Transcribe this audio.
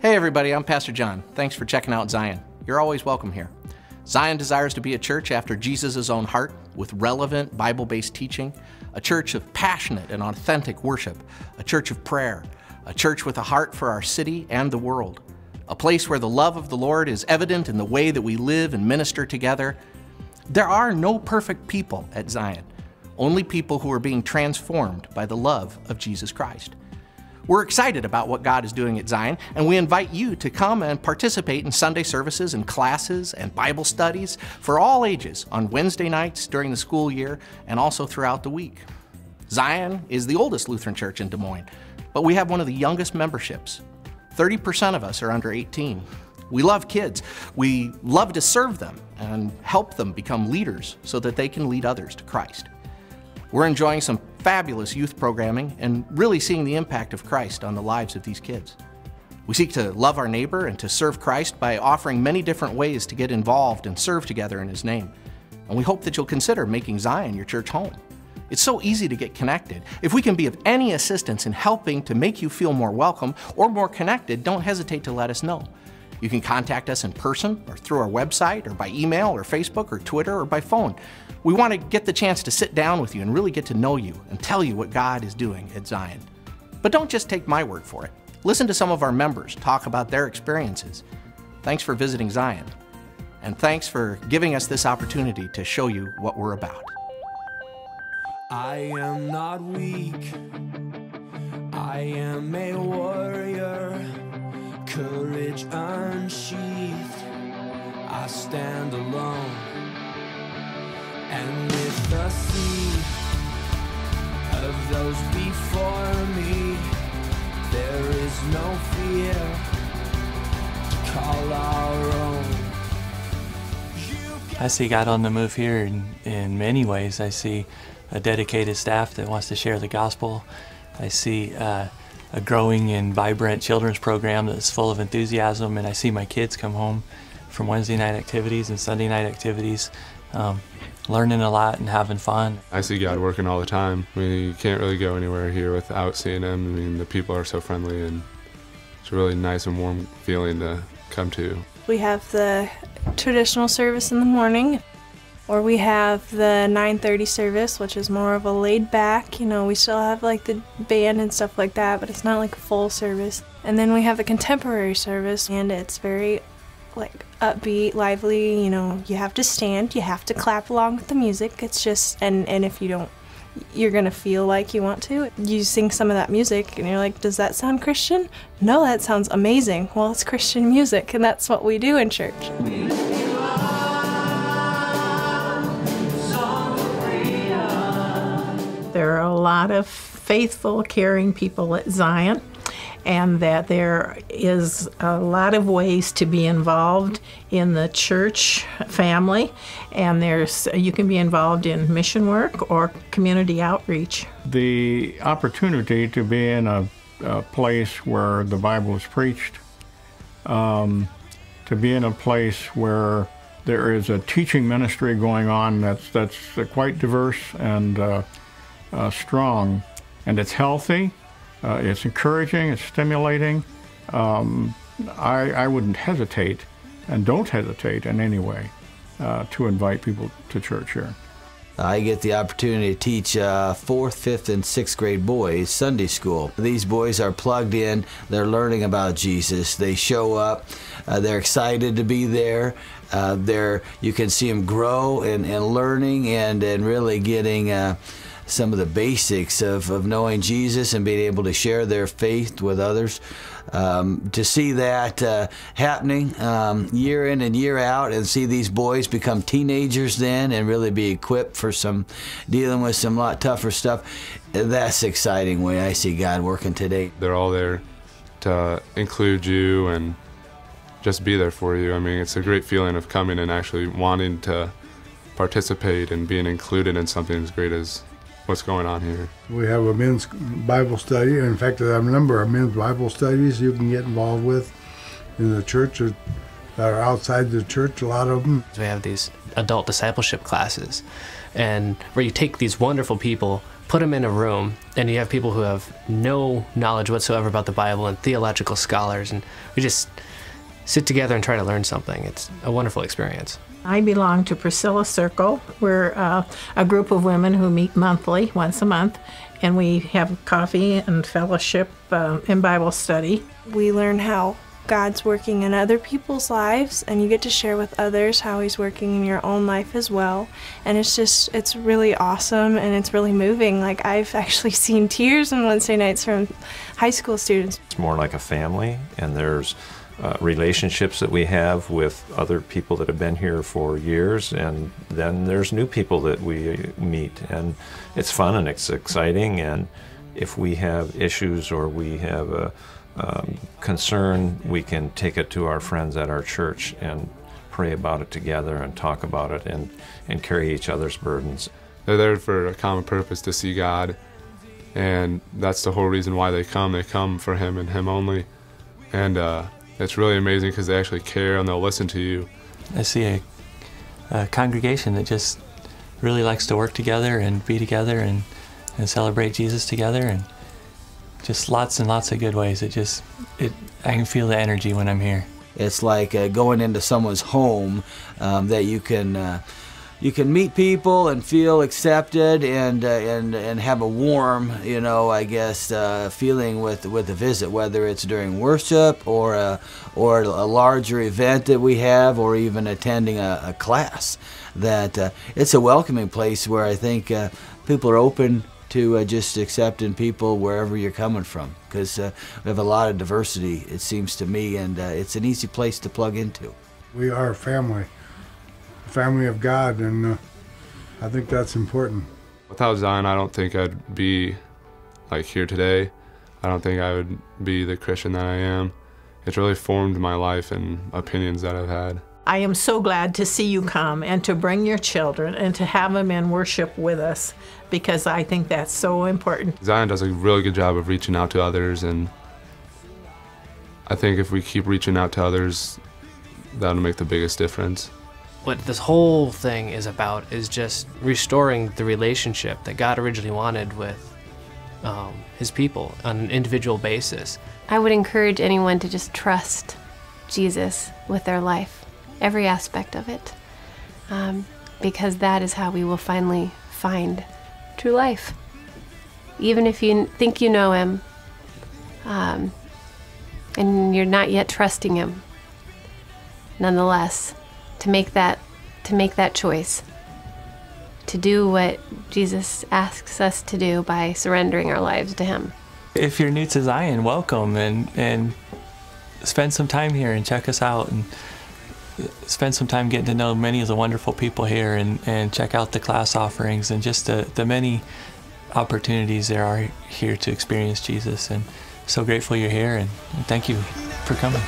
Hey everybody, I'm Pastor John. Thanks for checking out Zion. You're always welcome here. Zion desires to be a church after Jesus' own heart, with relevant Bible-based teaching, a church of passionate and authentic worship, a church of prayer, a church with a heart for our city and the world, a place where the love of the Lord is evident in the way that we live and minister together. There are no perfect people at Zion, only people who are being transformed by the love of Jesus Christ. We're excited about what God is doing at Zion, and we invite you to come and participate in Sunday services and classes and Bible studies for all ages on Wednesday nights during the school year and also throughout the week. Zion is the oldest Lutheran church in Des Moines, but we have one of the youngest memberships. 30% of us are under 18. We love kids. We love to serve them and help them become leaders so that they can lead others to Christ. We're enjoying some fabulous youth programming and really seeing the impact of Christ on the lives of these kids. We seek to love our neighbor and to serve Christ by offering many different ways to get involved and serve together in His name. And we hope that you'll consider making Zion your church home. It's so easy to get connected. If we can be of any assistance in helping to make you feel more welcome or more connected, don't hesitate to let us know. You can contact us in person or through our website or by email or Facebook or Twitter or by phone. We want to get the chance to sit down with you and really get to know you and tell you what God is doing at Zion. But don't just take my word for it. Listen to some of our members talk about their experiences. Thanks for visiting Zion. And thanks for giving us this opportunity to show you what we're about. I am not weak. I am a warrior. Courage unsheathed. I stand alone. And with the sea of those before me, there is no fear to call our own. I see God on the move here in many ways. I see a dedicated staff that wants to share the gospel. I see a growing and vibrant children's program that's full of enthusiasm, and I see my kids come home from Wednesday night activities and Sunday night activities learning a lot and having fun. I see God working all the time. We can't really go anywhere here without seeing Him. I mean, the people are so friendly, and it's a really nice and warm feeling to come to. We have the traditional service in the morning, or we have the 9:30 service, which is more of a laid back, we still have like the band and stuff like that, but it's not like a full service. And then we have the contemporary service, and it's very like upbeat, lively, you have to stand, you have to clap along with the music. It's just, and if you don't, you're gonna feel like you want to. You sing some of that music and you're like, does that sound Christian? No, that sounds amazing. Well, it's Christian music, and that's what we do in church. There are a lot of faithful, caring people at Zion, and that there is a lot of ways to be involved in the church family, and you can be involved in mission work or community outreach. The opportunity to be in a place where the Bible is preached, to be in a place where there is a teaching ministry going on that's quite diverse and strong, and it's healthy. It's encouraging, it's stimulating. I wouldn't hesitate, and don't hesitate in any way, to invite people to church here. I get the opportunity to teach 4th, 5th, and 6th grade boys Sunday school. These boys are plugged in, they're learning about Jesus, they show up, they're excited to be there. You can see them grow and learning and really getting some of the basics of knowing Jesus and being able to share their faith with others. To see that happening year in and year out, and see these boys become teenagers then and really be equipped for dealing with some lot tougher stuff, that's exciting way I see God working today. They're all there to include you and just be there for you. I mean, it's a great feeling of coming and actually wanting to participate and being included in something as great as what's going on here. We have a men's Bible study. In fact, there are a number of men's Bible studies you can get involved with in the church that are outside the church, a lot of them. We have these adult discipleship classes and where you take these wonderful people, put them in a room, and you have people who have no knowledge whatsoever about the Bible and theological scholars, and we just sit together and try to learn something. It's a wonderful experience. I belong to Priscilla Circle. We're a group of women who meet monthly, once a month, and we have coffee and fellowship and Bible study. We learn how God's working in other people's lives, and you get to share with others how He's working in your own life as well. And it's really awesome, and it's really moving. Like, I've actually seen tears on Wednesday nights from high school students. It's more like a family, and there's relationships that we have with other people that have been here for years, and then there's new people that we meet, and it's fun and it's exciting. And if we have issues or we have a concern, we can take it to our friends at our church and pray about it together and talk about it and carry each other's burdens. They're there for a common purpose, to see God, and that's the whole reason why they come. They come for Him and Him only, and it's really amazing because they actually care and they'll listen to you. I see a congregation that just really likes to work together and be together and celebrate Jesus together, and just lots and lots of good ways. I can feel the energy when I'm here. It's like going into someone's home that you can meet people and feel accepted and have a warm, I guess, feeling with a visit, whether it's during worship or a larger event that we have, or even attending a class. That it's a welcoming place where I think people are open to just accepting people wherever you're coming from, because we have a lot of diversity, it seems to me, and it's an easy place to plug into. We are a family of God, and I think that's important. Without Zion, I don't think I'd be like here today. I don't think I would be the Christian that I am. It's really formed my life and opinions that I've had. I am so glad to see you come and to bring your children and to have them in worship with us, because I think that's so important. Zion does a really good job of reaching out to others, and I think if we keep reaching out to others, that'll make the biggest difference. What this whole thing is about is just restoring the relationship that God originally wanted with His people on an individual basis. I would encourage anyone to just trust Jesus with their life, every aspect of it, because that is how we will finally find true life. Even if you think you know Him and you're not yet trusting Him, nonetheless, to make that choice, to do what Jesus asks us to do by surrendering our lives to Him. If you're new to Zion, welcome, and spend some time here and check us out, and spend some time getting to know many of the wonderful people here, and check out the class offerings and just the many opportunities there are here to experience Jesus. And so grateful you're here, and thank you for coming.